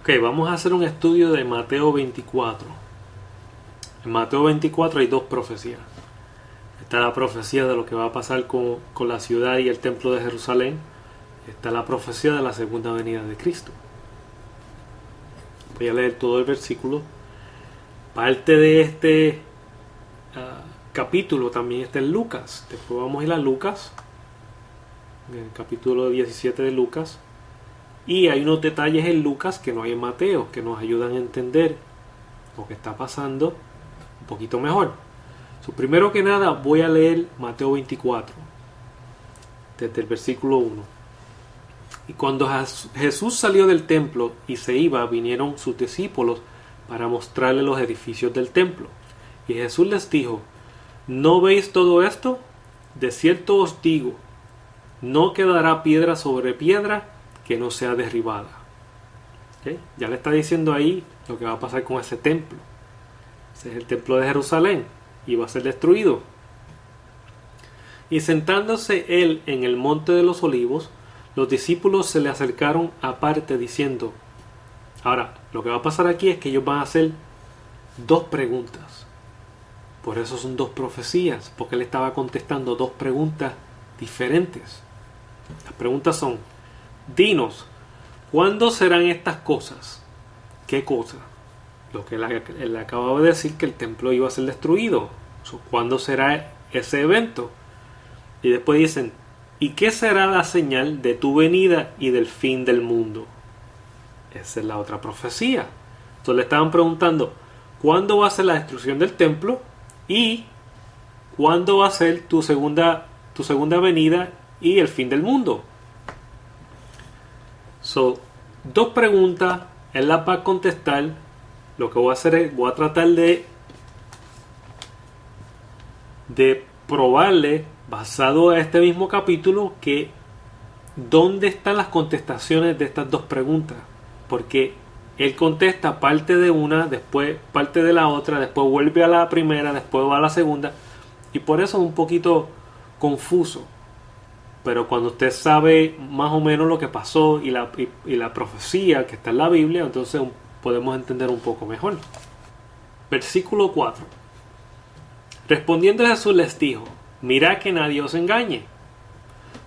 Ok, vamos a hacer un estudio de Mateo 24. En Mateo 24 hay dos profecías. Está la profecía de lo que va a pasar con la ciudad y el templo de Jerusalén. Está la profecía de la segunda venida de Cristo. Voy a leer todo el versículo. Parte de este capítulo también está en Lucas. Después vamos a ir a Lucas, en el capítulo 17 de Lucas. Y hay unos detalles en Lucas que no hay en Mateo, que nos ayudan a entender lo que está pasando un poquito mejor. Primero que nada voy a leer Mateo 24, desde el versículo 1. Y cuando Jesús salió del templo y se iba, vinieron sus discípulos para mostrarle los edificios del templo. Y Jesús les dijo: ¿no veis todo esto? De cierto os digo, no quedará piedra sobre piedra que no sea derribada. ¿Okay? Ya le está diciendo ahí lo que va a pasar con ese templo. Ese es el templo de Jerusalén y va a ser destruido. Y sentándose él en el monte de los olivos, los discípulos se le acercaron aparte diciendo. Ahora, lo que va a pasar aquí es que ellos van a hacer dos preguntas. Por eso son dos profecías, porque él estaba contestando dos preguntas diferentes. Las preguntas son: dinos, ¿cuándo serán estas cosas? ¿Qué cosas? Lo que él acababa de decir, que el templo iba a ser destruido. ¿Cuándo será ese evento? Y después dicen: ¿y qué será la señal de tu venida y del fin del mundo? Esa es la otra profecía. Entonces le estaban preguntando: ¿cuándo va a ser la destrucción del templo? Y ¿cuándo va a ser tu segunda venida y el fin del mundo? Dos preguntas. Él las va a contestar. Lo que voy a hacer es, voy a tratar de probarle, basado en este mismo capítulo, que dónde están las contestaciones de estas dos preguntas. Porque él contesta parte de una, después parte de la otra, después vuelve a la primera, después va a la segunda. Y por eso es un poquito confuso. Pero cuando usted sabe más o menos lo que pasó y la profecía que está en la Biblia, entonces podemos entender un poco mejor. Versículo 4. Respondiendo Jesús les dijo: mirad que nadie os engañe,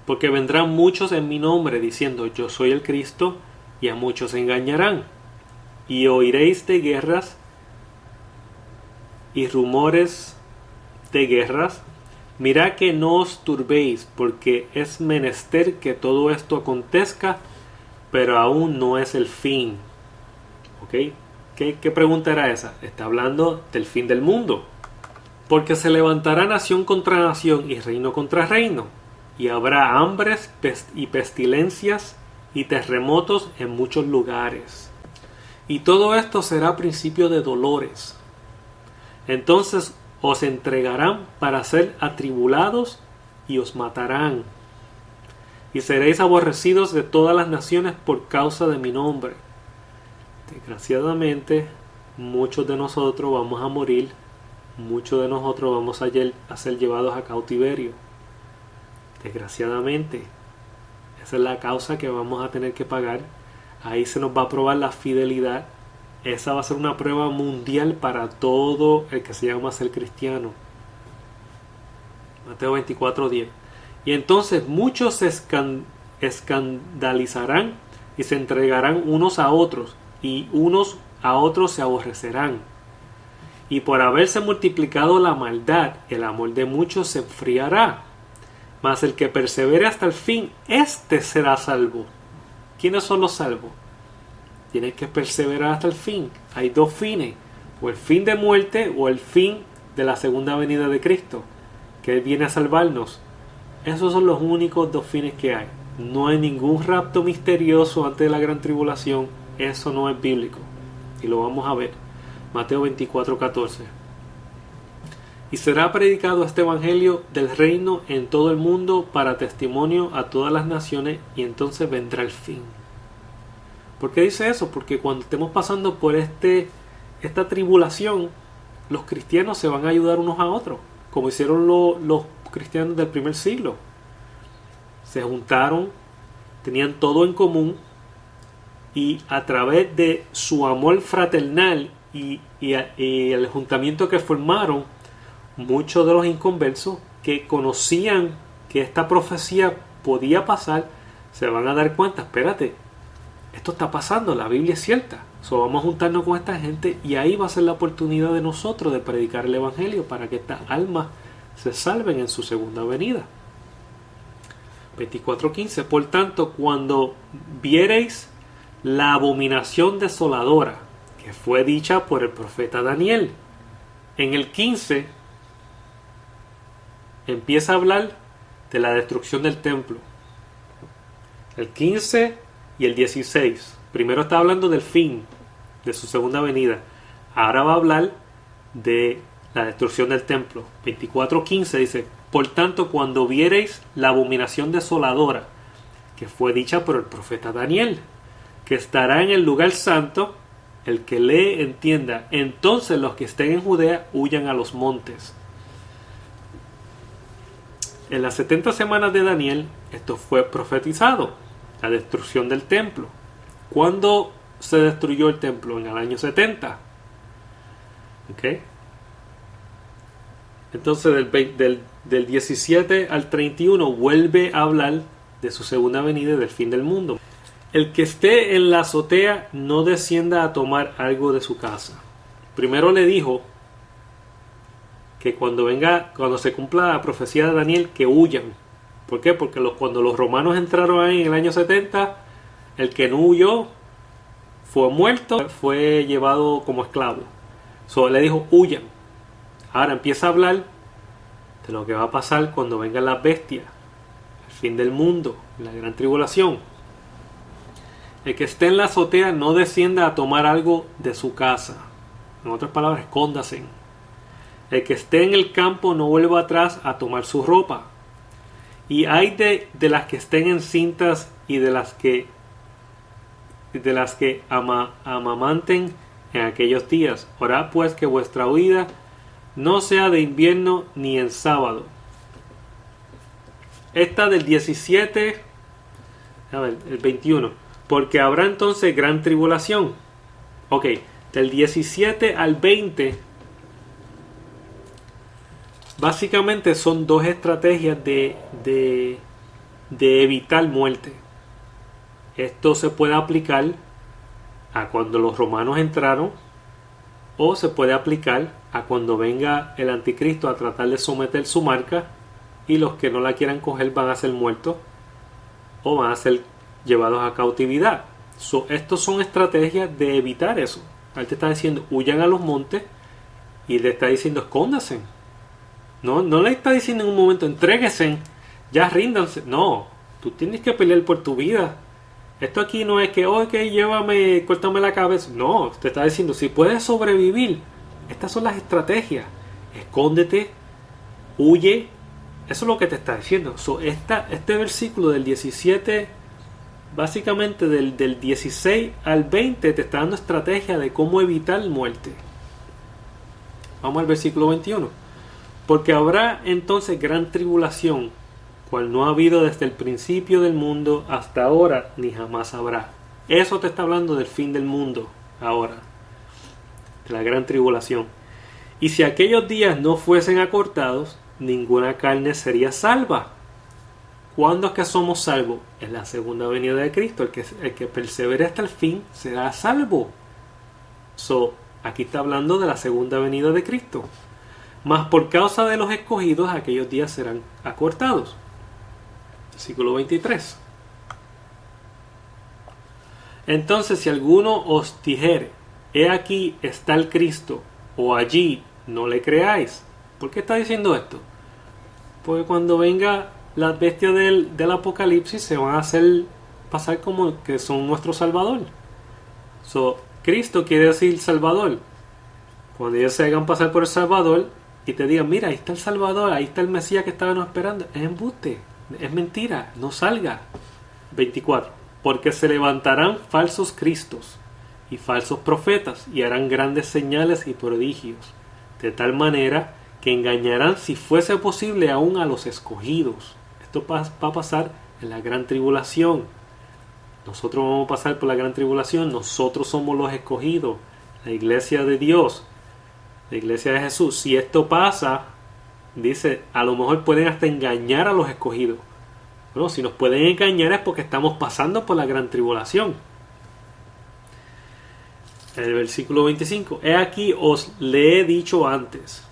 porque vendrán muchos en mi nombre diciendo: yo soy el Cristo, y a muchos engañarán. Y oiréis de guerras y rumores de guerras. Mirad que no os turbéis, porque es menester que todo esto acontezca, pero aún no es el fin. ¿Ok? ¿Qué pregunta era esa? Está hablando del fin del mundo. Porque se levantará nación contra nación y reino contra reino, y habrá hambres y pestilencias y terremotos en muchos lugares. Y todo esto será principio de dolores. Entonces os entregarán para ser atribulados y os matarán. Y seréis aborrecidos de todas las naciones por causa de mi nombre. Desgraciadamente, muchos de nosotros vamos a morir. Muchos de nosotros vamos a ser llevados a cautiverio. Desgraciadamente, esa es la causa que vamos a tener que pagar. Ahí se nos va a probar la fidelidad. Esa va a ser una prueba mundial para todo el que se llama ser cristiano. Mateo 24:10. Y entonces muchos se escandalizarán y se entregarán unos a otros, y unos a otros se aborrecerán. Y por haberse multiplicado la maldad, el amor de muchos se enfriará. Mas el que persevere hasta el fin, éste será salvo. ¿Quiénes son los salvos? Tienes que perseverar hasta el fin. Hay dos fines: o el fin de muerte o el fin de la segunda venida de Cristo, que Él viene a salvarnos. Esos son los únicos dos fines que hay. No hay ningún rapto misterioso antes de la gran tribulación. Eso no es bíblico, y lo vamos a ver. Mateo 24:14. Y será predicado este evangelio del reino en todo el mundo para testimonio a todas las naciones, y entonces vendrá el fin. ¿Por qué dice eso? Porque cuando estemos pasando por esta tribulación, los cristianos se van a ayudar unos a otros, como hicieron los cristianos del primer siglo. Se juntaron, tenían todo en común, y a través de su amor fraternal y el juntamiento que formaron, muchos de los inconversos que conocían que esta profecía podía pasar, se van a dar cuenta, espérate, esto está pasando, la Biblia es cierta. So, vamos a juntarnos con esta gente y ahí va a ser la oportunidad de nosotros de predicar el Evangelio para que estas almas se salven en su segunda venida. 24:15. Por tanto, cuando viereis la abominación desoladora que fue dicha por el profeta Daniel, en el 15 empieza a hablar de la destrucción del templo. El 15 y el 16. Primero está hablando del fin de su segunda venida. Ahora va a hablar de la destrucción del templo. 24:15 dice: por tanto, cuando viereis la abominación desoladora que fue dicha por el profeta Daniel, que estará en el lugar santo, el que lee entienda, entonces los que estén en Judea huyan a los montes. En las 70 semanas de Daniel, esto fue profetizado, la destrucción del templo. ¿Cuándo se destruyó el templo? En el año 70. ¿Ok? Entonces del 17 al 31 vuelve a hablar de su segunda venida y del fin del mundo. El que esté en la azotea no descienda a tomar algo de su casa. Primero le dijo que cuando se cumpla la profecía de Daniel, que huyan. ¿Por qué? Porque cuando los romanos entraron ahí en el año 70, el que no huyó fue muerto, fue llevado como esclavo. Le dijo, huyan. Ahora empieza a hablar de lo que va a pasar cuando vengan las bestias, el fin del mundo, la gran tribulación. El que esté en la azotea no descienda a tomar algo de su casa. En otras palabras, escóndase. El que esté en el campo no vuelva atrás a tomar su ropa. Y hay de las que estén encintas y de las que amamanten en aquellos días. Orad pues que vuestra huida no sea de invierno ni en sábado. Esta del 17, el 21. Porque habrá entonces gran tribulación. Ok, del 17 al 20, básicamente son dos estrategias de evitar muerte. Esto se puede aplicar a cuando los romanos entraron, o se puede aplicar a cuando venga el anticristo a tratar de someter su marca y los que no la quieran coger van a ser muertos o van a ser llevados a cautividad. Estos son estrategias de evitar eso. Él te está diciendo huyan a los montes y le está diciendo escóndanse. No le está diciendo en un momento entréguense, ya ríndanse. No, tú tienes que pelear por tu vida. Esto aquí no es que, ok, llévame, córtame la cabeza. No, te está diciendo, si puedes sobrevivir, estas son las estrategias. Escóndete, huye. Eso es lo que te está diciendo. Este versículo del 17, básicamente del 16 al 20, te está dando estrategia de cómo evitar muerte. Vamos al versículo 21. Porque habrá entonces gran tribulación, cual no ha habido desde el principio del mundo hasta ahora, ni jamás habrá. Eso te está hablando del fin del mundo ahora, de la gran tribulación. Y si aquellos días no fuesen acortados, ninguna carne sería salva. ¿Cuándo es que somos salvos? En la segunda venida de Cristo. El que persevere hasta el fin será salvo. Aquí está hablando de la segunda venida de Cristo. Mas por causa de los escogidos, aquellos días serán acortados. Versículo 23. Entonces, si alguno os dijere, he aquí está el Cristo, o allí, no le creáis. ¿Por qué está diciendo esto? Porque cuando venga las bestias del Apocalipsis se van a hacer pasar como que son nuestro Salvador. Cristo quiere decir Salvador. Cuando ellos se hagan pasar por el Salvador y te digan, mira, ahí está el Salvador, ahí está el Mesías que estábamos esperando, es embuste, es mentira, no salga. 24. Porque se levantarán falsos cristos y falsos profetas y harán grandes señales y prodigios, de tal manera que engañarán, si fuese posible, aún a los escogidos. Esto va a pasar en la gran tribulación. nosotros vamos a pasar por la gran tribulación, nosotros somos los escogidos, la iglesia de Dios, la iglesia de Jesús. Si esto pasa, dice, a lo mejor pueden hasta engañar a los escogidos. Bueno, si nos pueden engañar es porque estamos pasando por la gran tribulación. El versículo 25. He aquí os le he dicho antes.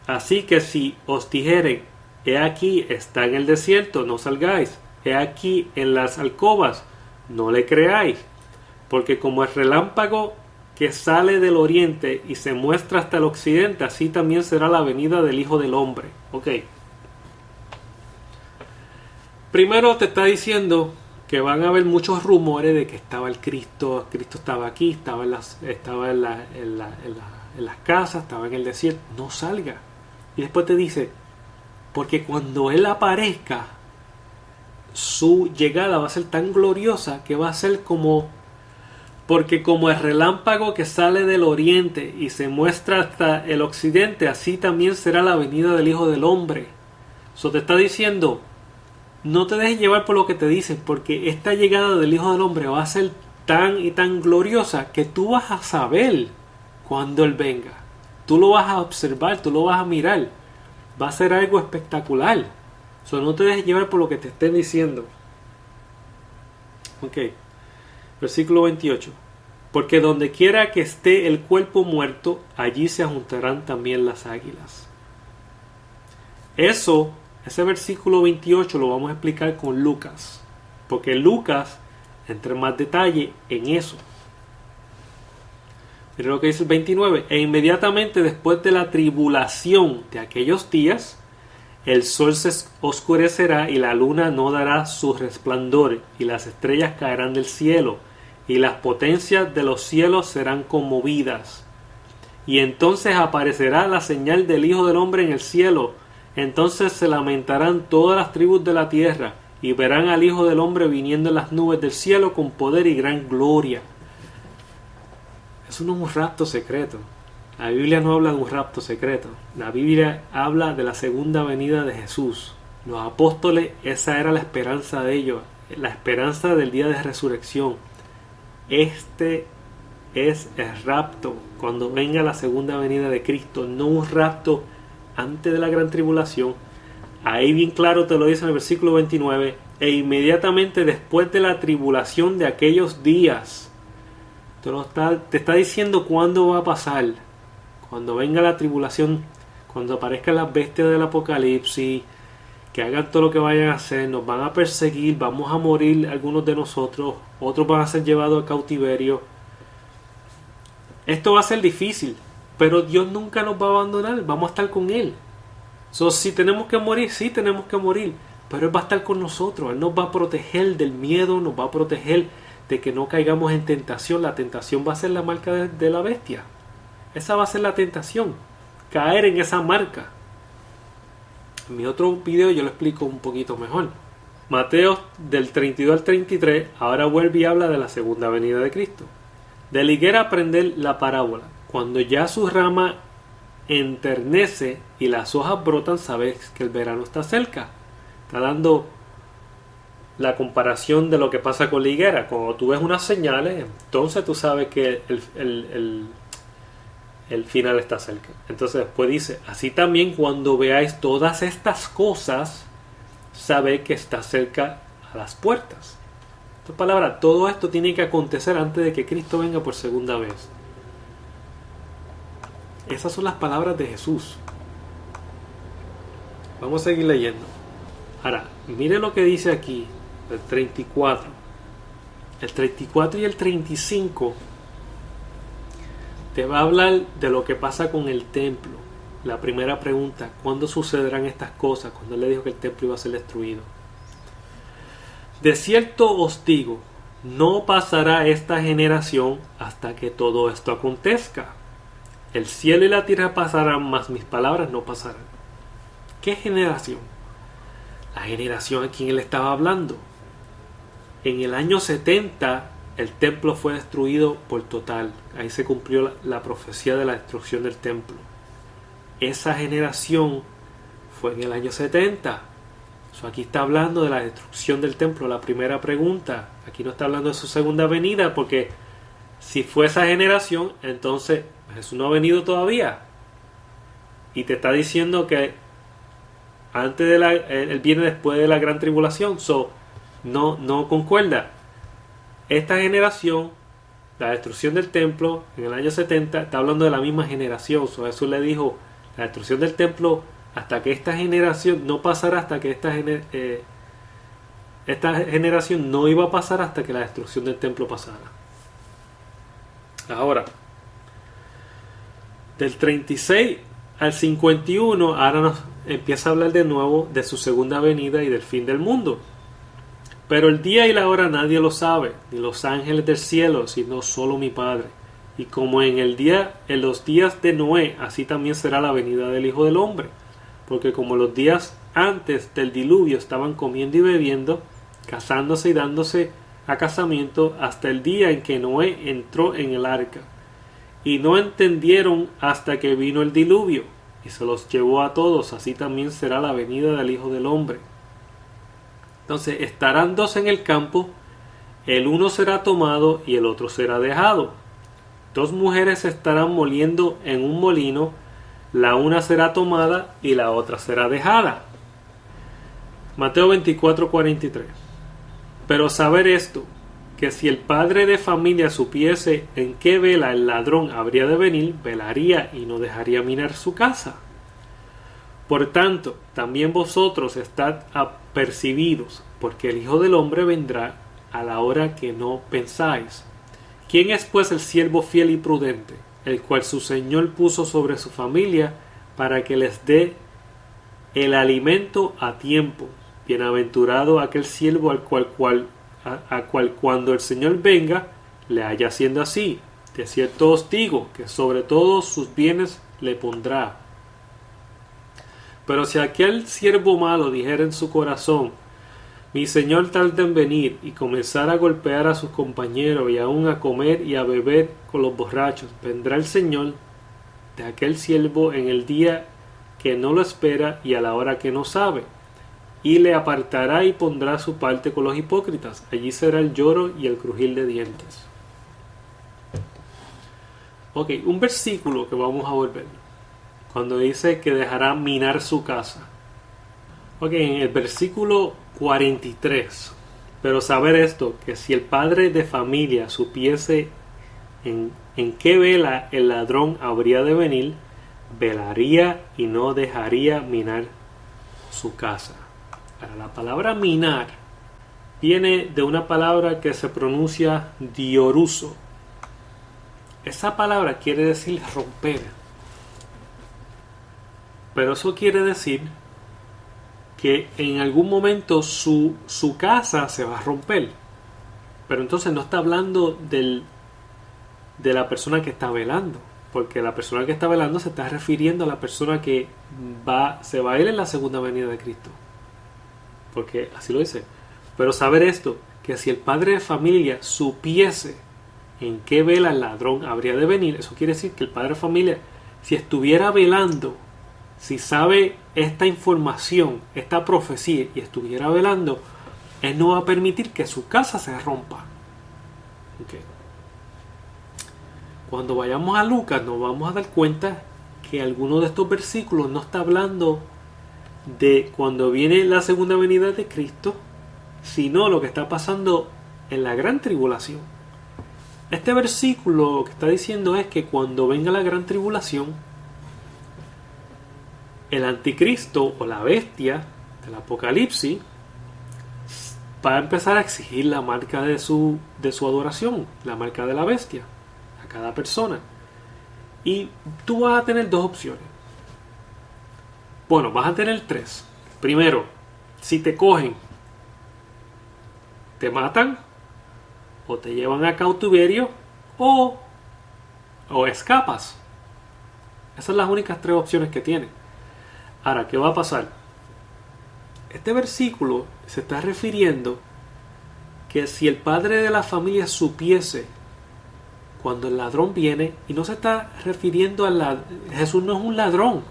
Así que si os dijeren, he aquí está en el desierto, no salgáis. He aquí en las alcobas, no le creáis. Porque como el relámpago que sale del oriente y se muestra hasta el occidente, así también será la venida del Hijo del Hombre. Ok. Primero te está diciendo que van a haber muchos rumores de que estaba el Cristo estaba aquí, estaba en las casas, estaba en el desierto. No salga. Y después te dice, porque cuando Él aparezca, su llegada va a ser tan gloriosa que va a ser porque como el relámpago que sale del oriente y se muestra hasta el occidente, así también será la venida del Hijo del Hombre. Eso te está diciendo, no te dejes llevar por lo que te dicen, porque esta llegada del Hijo del Hombre va a ser tan y tan gloriosa que tú vas a saber cuando Él venga. Tú lo vas a observar, tú lo vas a mirar. Va a ser algo espectacular. No te dejes llevar por lo que te estén diciendo. Ok. Versículo 28. Porque donde quiera que esté el cuerpo muerto, allí se juntarán también las águilas. Ese versículo 28 lo vamos a explicar con Lucas. Porque Lucas entra en más detalle en eso. Mira lo que dice el 29. E inmediatamente después de la tribulación de aquellos días, el sol se oscurecerá y la luna no dará su resplandor, y las estrellas caerán del cielo, y las potencias de los cielos serán conmovidas. Y entonces aparecerá la señal del Hijo del Hombre en el cielo. Entonces se lamentarán todas las tribus de la tierra, y verán al Hijo del Hombre viniendo en las nubes del cielo con poder y gran gloria. Eso no es un rapto secreto. La Biblia no habla de un rapto secreto. La Biblia habla de la segunda venida de Jesús. Los apóstoles, esa era la esperanza de ellos, la esperanza del día de resurrección. Este es el rapto, cuando venga la segunda venida de Cristo, no un rapto antes de la gran tribulación. Ahí bien claro te lo dice en el versículo 29. E inmediatamente después de la tribulación de aquellos días. Te está diciendo cuándo va a pasar. Cuando venga la tribulación, cuando aparezcan las bestias del Apocalipsis, que hagan todo lo que vayan a hacer, nos van a perseguir, vamos a morir algunos de nosotros, otros van a ser llevados a cautiverio. Esto va a ser difícil, pero Dios nunca nos va a abandonar, vamos a estar con Él. Si tenemos que morir, sí tenemos que morir, pero Él va a estar con nosotros, Él nos va a proteger del miedo, nos va a proteger de que no caigamos en tentación. La tentación va a ser la marca de la bestia. Esa va a ser la tentación, caer en esa marca. En mi otro video yo lo explico un poquito mejor. Mateo del 32 al 33 ahora vuelve y habla de la segunda venida de Cristo. De la higuera aprender la parábola. Cuando ya su rama enternece y las hojas brotan, sabes que el verano está cerca. Está dando la comparación de lo que pasa con la higuera. Cuando tú ves unas señales, entonces tú sabes que el final está cerca. Entonces después dice, así también cuando veáis todas estas cosas, sabed que está cerca a las puertas. En otras palabras, todo esto tiene que acontecer antes de que Cristo venga por segunda vez. Esas son las palabras de Jesús. Vamos a seguir leyendo. Ahora, mire lo que dice aquí, el 34. El 34 y el 35 te va a hablar de lo que pasa con el templo. La primera pregunta, ¿cuándo sucederán estas cosas? Cuando él le dijo que el templo iba a ser destruido. De cierto os digo, no pasará esta generación hasta que todo esto acontezca. El cielo y la tierra pasarán, mas mis palabras no pasarán. ¿Qué generación? La generación a quien él estaba hablando. En el año 70 el templo fue destruido por total. Ahí se cumplió la profecía de la destrucción del templo. Esa generación fue en el año 70. Aquí está hablando de la destrucción del templo, la primera pregunta. Aquí no está hablando de su segunda venida, porque si fue esa generación, entonces Jesús no ha venido todavía. Y te está diciendo que antes de él viene después de la gran tribulación. No concuerda. Esta generación, la destrucción del templo en el año 70, está hablando de la misma generación. Jesús le dijo, la destrucción del templo, hasta que esta generación no pasará, hasta que esta generación no iba a pasar hasta que la destrucción del templo pasara. Ahora, del 36 al 51, ahora nos empieza a hablar de nuevo de su segunda venida y del fin del mundo. Pero el día y la hora nadie lo sabe, ni los ángeles del cielo, sino solo mi Padre. Y como en los días de Noé, así también será la venida del Hijo del Hombre. Porque como los días antes del diluvio estaban comiendo y bebiendo, casándose y dándose a casamiento, hasta el día en que Noé entró en el arca. Y no entendieron hasta que vino el diluvio, y se los llevó a todos, así también será la venida del Hijo del Hombre. Entonces estarán dos en el campo, el uno será tomado y el otro será dejado. Dos mujeres estarán moliendo en un molino, la una será tomada y la otra será dejada. Mateo 24:43. Pero saber esto, que si el padre de familia supiese en qué vela el ladrón habría de venir, velaría y no dejaría minar su casa. Por tanto, también vosotros estad apercibidos, porque el Hijo del Hombre vendrá a la hora que no pensáis. ¿Quién es pues el siervo fiel y prudente, el cual su Señor puso sobre su familia para que les dé el alimento a tiempo? Bienaventurado aquel siervo al cual cuando el Señor venga le haya haciendo así. De cierto os digo que sobre todos sus bienes le pondrá. Pero si aquel siervo malo dijera en su corazón, mi Señor tarda en venir, y comenzara a golpear a sus compañeros y aún a comer y a beber con los borrachos, vendrá el Señor de aquel siervo en el día que no lo espera y a la hora que no sabe, y le apartará y pondrá su parte con los hipócritas. Allí será el lloro y el crujir de dientes. Ok, un versículo que vamos a volver, cuando dice que dejará minar su casa. Ok, en el versículo 43. Pero saber esto, que si el padre de familia supiese en qué vela el ladrón habría de venir, velaría y no dejaría minar su casa. Ahora, la palabra minar viene de una palabra que se pronuncia dioruso. Esa palabra quiere decir romper. Pero eso quiere decir que en algún momento su casa se va a romper. Pero entonces no está hablando de la persona que está velando, porque la persona que está velando se está refiriendo a la persona que se va a ir en la segunda venida de Cristo, porque así lo dice. Pero saber esto, que si el padre de familia supiese en qué vela el ladrón habría de venir, eso quiere decir que el padre de familia, si estuviera velando, si sabe esta información, esta profecía, y estuviera velando, él no va a permitir que su casa se rompa. Okay. Cuando vayamos a Lucas nos vamos a dar cuenta que alguno de estos versículos no está hablando de cuando viene la segunda venida de Cristo, sino lo que está pasando en la gran tribulación. Este versículo lo que está diciendo es que cuando venga la gran tribulación, el anticristo o la bestia del Apocalipsis va a empezar a exigir la marca de su adoración, la marca de la bestia, a cada persona. Y tú vas a tener dos opciones. Bueno, vas a tener tres. Primero, si te cogen, te matan, o te llevan a cautiverio, o escapas. Esas son las únicas tres opciones que tienes. Ahora, ¿qué va a pasar? Este versículo se está refiriendo que si el padre de la familia supiese cuando el ladrón viene, y no se está refiriendo Jesús no es un ladrón.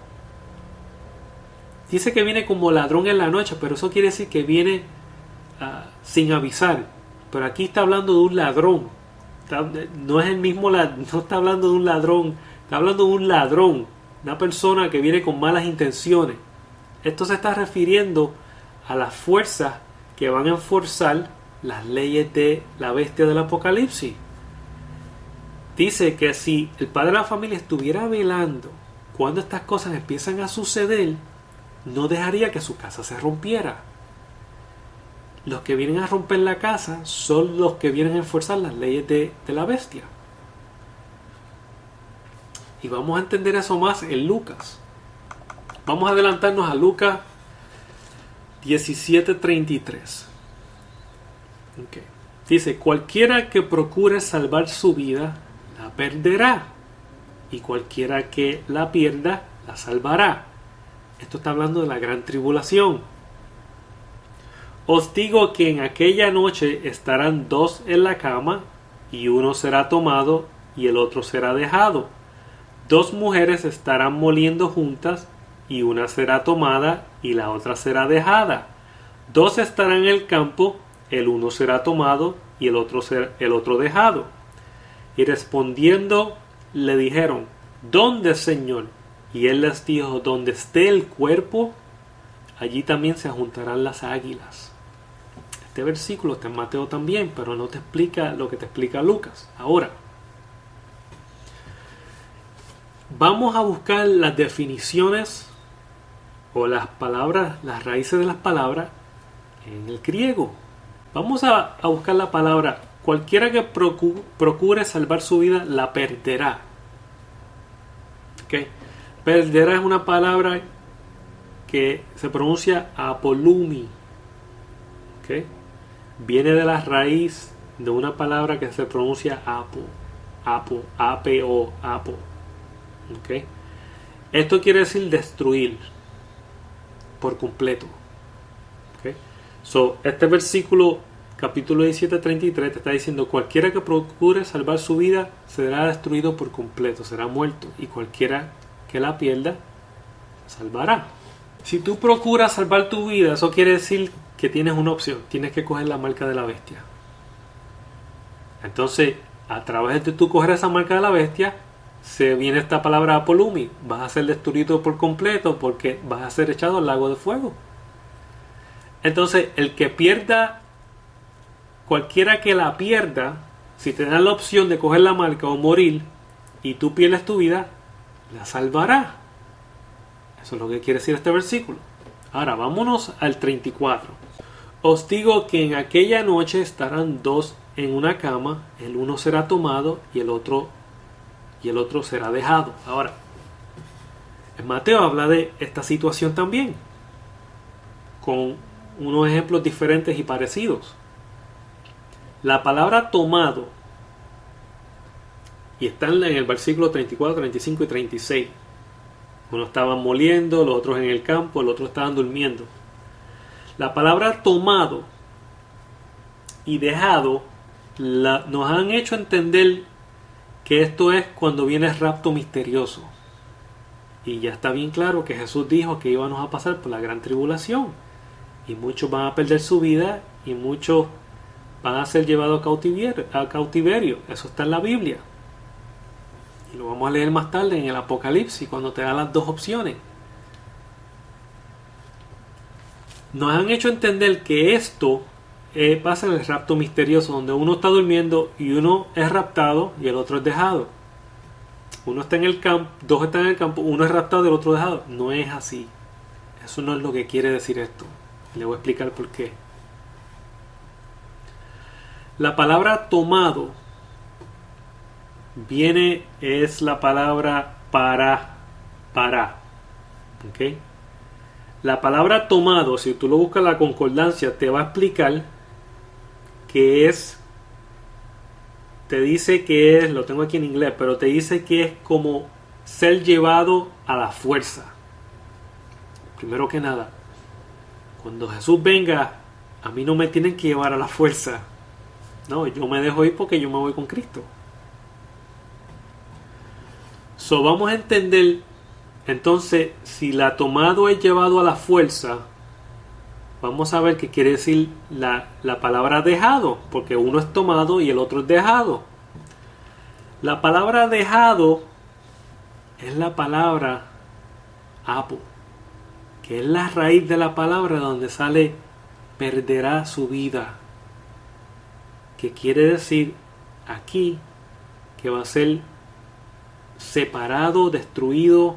Dice que viene como ladrón en la noche, pero eso quiere decir que viene sin avisar. Pero aquí está hablando de un ladrón. No es el mismo, no está hablando de un ladrón, está hablando de un ladrón, una persona que viene con malas intenciones. Esto se está refiriendo a las fuerzas que van a enforzar las leyes de la bestia del Apocalipsis. Dice que si el padre de la familia estuviera velando cuando estas cosas empiezan a suceder, no dejaría que su casa se rompiera. Los que vienen a romper la casa son los que vienen a enforzar las leyes de la bestia. Y vamos a entender eso más en Lucas. Vamos a adelantarnos a Lucas 17:33. Okay. Dice, cualquiera que procure salvar su vida, la perderá. Y cualquiera que la pierda, la salvará. Esto está hablando de la gran tribulación. Os digo que en aquella noche estarán dos en la cama, y uno será tomado y el otro será dejado. Dos mujeres estarán moliendo juntas, y una será tomada y la otra será dejada. Dos estarán en el campo, el uno será tomado y el otro dejado. Y respondiendo le dijeron, ¿dónde, Señor? Y él les dijo, donde esté el cuerpo, allí también se juntarán las águilas. Este versículo está en Mateo también, pero no te explica lo que te explica Lucas. Ahora, vamos a buscar las definiciones o las palabras, las raíces de las palabras en el griego. Vamos a buscar la palabra, cualquiera que procure salvar su vida, la perderá. ¿Okay? Perderá es una palabra que se pronuncia apolumi. ¿Okay? Viene de la raíz de una palabra que se pronuncia apo, apo. ¿Okay? Esto quiere decir destruir por completo. ¿Okay? Este versículo, capítulo 17:33, te está diciendo, cualquiera que procure salvar su vida será destruido por completo, será muerto, y cualquiera que la pierda, salvará. Si tú procuras salvar tu vida, eso quiere decir que tienes una opción, tienes que coger la marca de la bestia. Entonces, a través de tú coger esa marca de la bestia, se viene esta palabra apolumi, vas a ser destruido por completo porque vas a ser echado al lago de fuego. Entonces, el que pierda, cualquiera que la pierda, si te dan la opción de coger la marca o morir y tú pierdes tu vida, la salvará. Eso es lo que quiere decir este versículo. Ahora, vámonos al 34. Os digo que en aquella noche estarán dos en una cama, el uno será tomado y el otro será dejado. Ahora, en Mateo habla de esta situación también, con unos ejemplos diferentes y parecidos. La palabra tomado, y está en el versículo 34, 35 y 36. Uno estaban moliendo, los otros en el campo, los otros estaban durmiendo. La palabra tomado y dejado nos han hecho entender que esto es cuando viene el rapto misterioso. Y ya está bien claro que Jesús dijo que íbamos a pasar por la gran tribulación. Y muchos van a perder su vida y muchos van a ser llevados a cautiverio. Eso está en la Biblia. Y lo vamos a leer más tarde en el Apocalipsis, cuando te da las dos opciones. Nos han hecho entender que esto pasa en el rapto misterioso, donde uno está durmiendo y uno es raptado y el otro es dejado. Uno está en el campo, dos están en el campo, uno es raptado y el otro dejado. No es así. Eso no es lo que quiere decir esto. Le voy a explicar por qué. La palabra tomado es la palabra para. ¿Ok? La palabra tomado, si tú lo buscas en la concordancia, te va a explicar que es, te dice que es, lo tengo aquí en inglés, pero te dice que es como ser llevado a la fuerza. Primero que nada, cuando Jesús venga, a mí no me tienen que llevar a la fuerza. No, yo me dejo ir porque yo me voy con Cristo. Vamos a entender Entonces, si la tomado es llevado a la fuerza, vamos a ver qué quiere decir la palabra dejado, porque uno es tomado y el otro es dejado. La palabra dejado es la palabra apo, que es la raíz de la palabra donde sale perderá su vida, que quiere decir aquí que va a ser separado, destruido.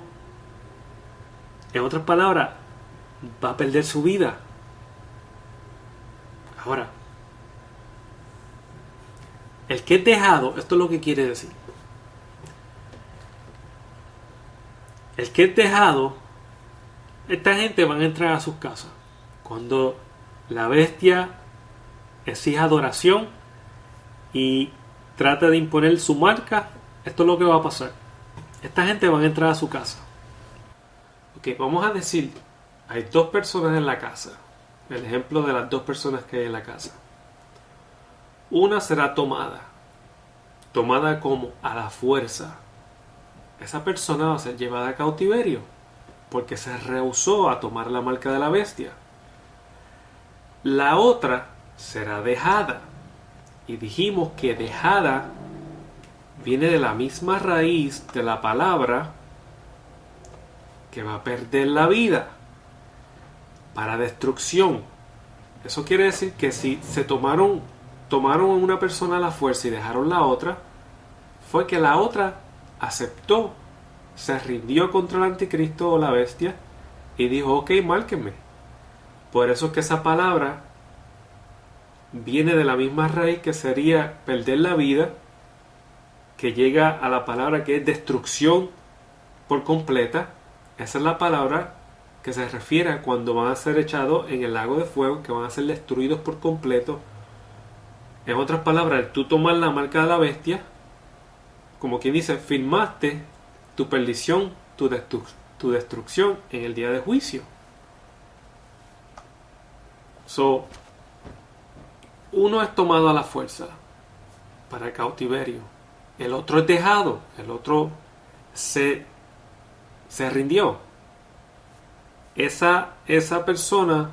En otras palabras, va a perder su vida. Ahora, el que es dejado, esto es lo que quiere decir. El que es dejado, esta gente van a entrar a sus casas. Cuando la bestia exige adoración y trata de imponer su marca, esto es lo que va a pasar. Esta gente van a entrar a su casa. Ok, vamos a decir, hay dos personas en la casa. El ejemplo de las dos personas que hay en la casa. Una será tomada como a la fuerza. Esa persona va a ser llevada a cautiverio porque se rehusó a tomar la marca de la bestia. La otra será dejada. Y dijimos que dejada viene de la misma raíz de la palabra que va a perder la vida para destrucción. Eso quiere decir que si se tomaron una persona a la fuerza y dejaron la otra, fue que la otra aceptó, se rindió contra el anticristo o la bestia y dijo, ok, márquenme. Por eso es que esa palabra viene de la misma raíz que sería perder la vida, que llega a la palabra que es destrucción por completa. Esa es la palabra que se refiere a cuando van a ser echados en el lago de fuego, que van a ser destruidos por completo. En otras palabras, tú tomas la marca de la bestia, como quien dice, firmaste tu perdición, tu destrucción en el día de juicio. Uno es tomado a la fuerza para el cautiverio, el otro es dejado, el otro se rindió. Esa persona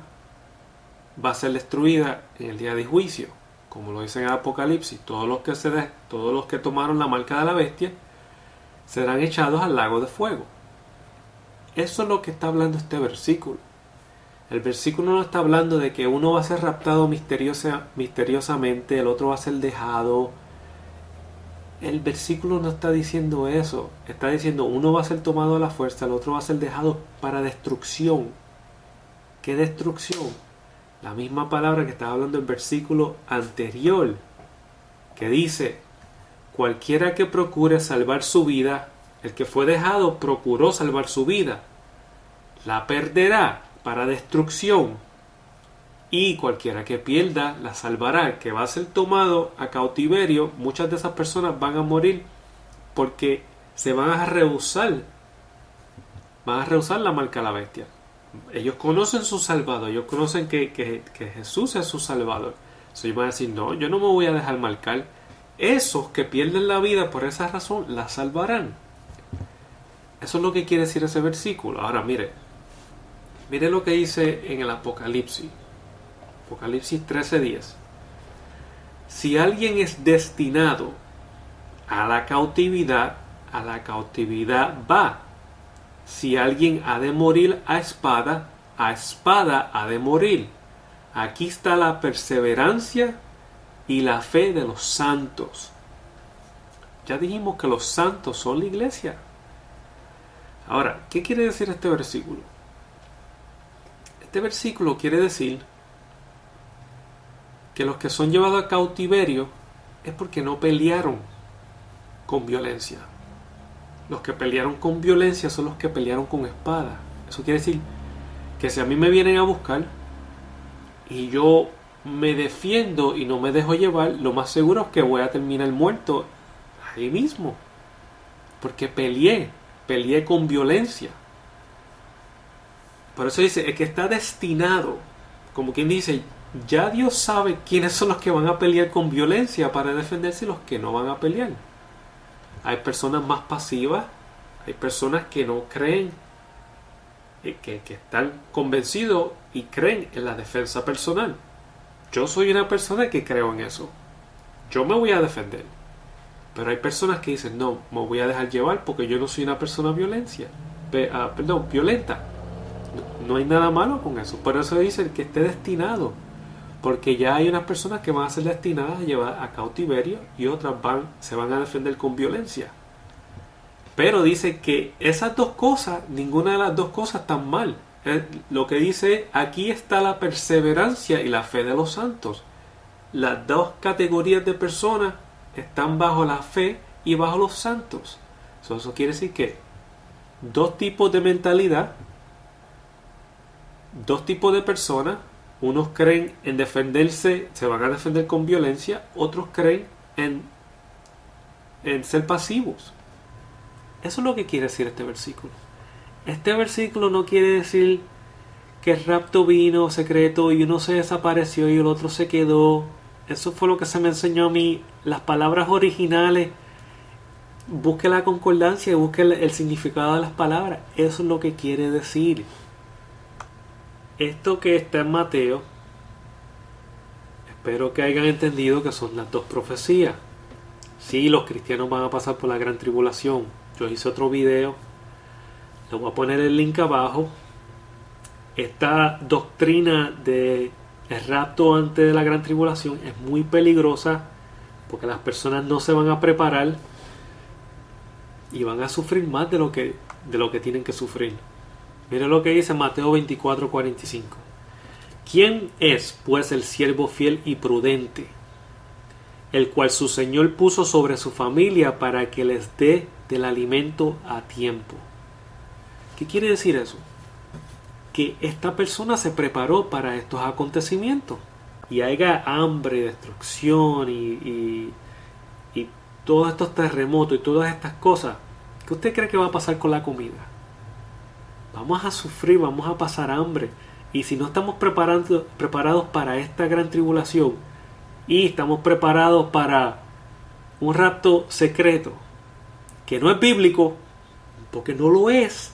va a ser destruida en el día de juicio, como lo dice en el Apocalipsis. Todos los que tomaron la marca de la bestia serán echados al lago de fuego. Eso es lo que está hablando este versículo. El versículo no está hablando de que uno va a ser raptado misteriosamente, el otro va a ser dejado. El versículo no está diciendo eso. Está diciendo uno va a ser tomado a la fuerza, el otro va a ser dejado para destrucción. ¿Qué destrucción? La misma palabra que estaba hablando el versículo anterior, que dice, cualquiera que procure salvar su vida, el que fue dejado procuró salvar su vida, la perderá para destrucción, y cualquiera que pierda la salvará. El que va a ser tomado a cautiverio, muchas de esas personas van a morir porque se van a rehusar la marca de la bestia. Ellos conocen su Salvador, ellos conocen que Jesús es su Salvador. Ellos van a decir, no, yo no me voy a dejar marcar. Esos que pierden la vida por esa razón, la salvarán. Eso es lo que quiere decir ese versículo. Ahora mire lo que dice en el Apocalipsis. Apocalipsis 13:10. Si alguien es destinado a la cautividad va. Si alguien ha de morir a espada ha de morir. Aquí está la perseverancia y la fe de los santos. Ya dijimos que los santos son la iglesia. Ahora, ¿qué quiere decir este versículo? Este versículo quiere decir que los que son llevados a cautiverio es porque no pelearon con violencia. Los que pelearon con violencia son los que pelearon con espada. Eso quiere decir que si a mí me vienen a buscar y yo me defiendo y no me dejo llevar, lo más seguro es que voy a terminar muerto ahí mismo. Porque peleé con violencia. Por eso dice, el que está destinado, como quien dice, ya Dios sabe quiénes son los que van a pelear con violencia para defenderse y los que no van a pelear. Hay personas más pasivas, hay personas que no creen que están convencidos y creen en la defensa personal. Yo soy una persona que creo en eso. Yo me voy a defender. Pero hay personas que dicen, no, me voy a dejar llevar porque yo no soy una persona violenta. No hay nada malo con eso. Por eso dicen que esté destinado. Porque ya hay unas personas que van a ser destinadas a llevar a cautiverio y otras se van a defender con violencia. Pero dice que esas dos cosas, ninguna de las dos cosas están mal. Lo que dice, aquí está la perseverancia y la fe de los santos. Las dos categorías de personas están bajo la fe y bajo los santos. Eso quiere decir que dos tipos de mentalidad, dos tipos de personas. Unos creen en defenderse, se van a defender con violencia. Otros creen en ser pasivos. Eso es lo que quiere decir este versículo. Este versículo no quiere decir que el rapto vino secreto y uno se desapareció y el otro se quedó. Eso fue lo que se me enseñó a mí. Las palabras originales, busque la concordancia y busque el significado de las palabras. Eso es lo que quiere decir. Esto que está en Mateo, espero que hayan entendido que son las dos profecías. Sí, los cristianos van a pasar por la gran tribulación. Yo hice otro video, le voy a poner el link abajo. Esta doctrina de el rapto antes de la gran tribulación es muy peligrosa porque las personas no se van a preparar y van a sufrir más de lo que tienen que sufrir. Mira lo que dice Mateo 24:45. ¿Quién es pues el siervo fiel y prudente, el cual su Señor puso sobre su familia para que les dé del alimento a tiempo? ¿Qué quiere decir eso? Que esta persona se preparó para estos acontecimientos y haya hambre, destrucción y todos estos terremotos y todas estas cosas. ¿Qué usted cree que va a pasar con la comida? Vamos a sufrir, vamos a pasar hambre. Y si no estamos preparados para esta gran tribulación y estamos preparados para un rapto secreto que no es bíblico, porque no lo es,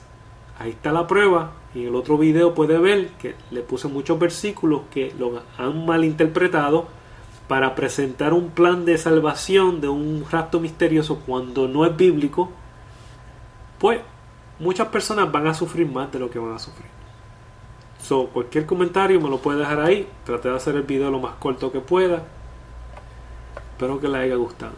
ahí está la prueba. En el otro video puede ver que le puse muchos versículos que lo han malinterpretado para presentar un plan de salvación de un rapto misterioso cuando no es bíblico. Pues muchas personas van a sufrir más de lo que van a sufrir. Cualquier comentario me lo puede dejar ahí. Traté de hacer el video lo más corto que pueda. Espero que les haya gustado.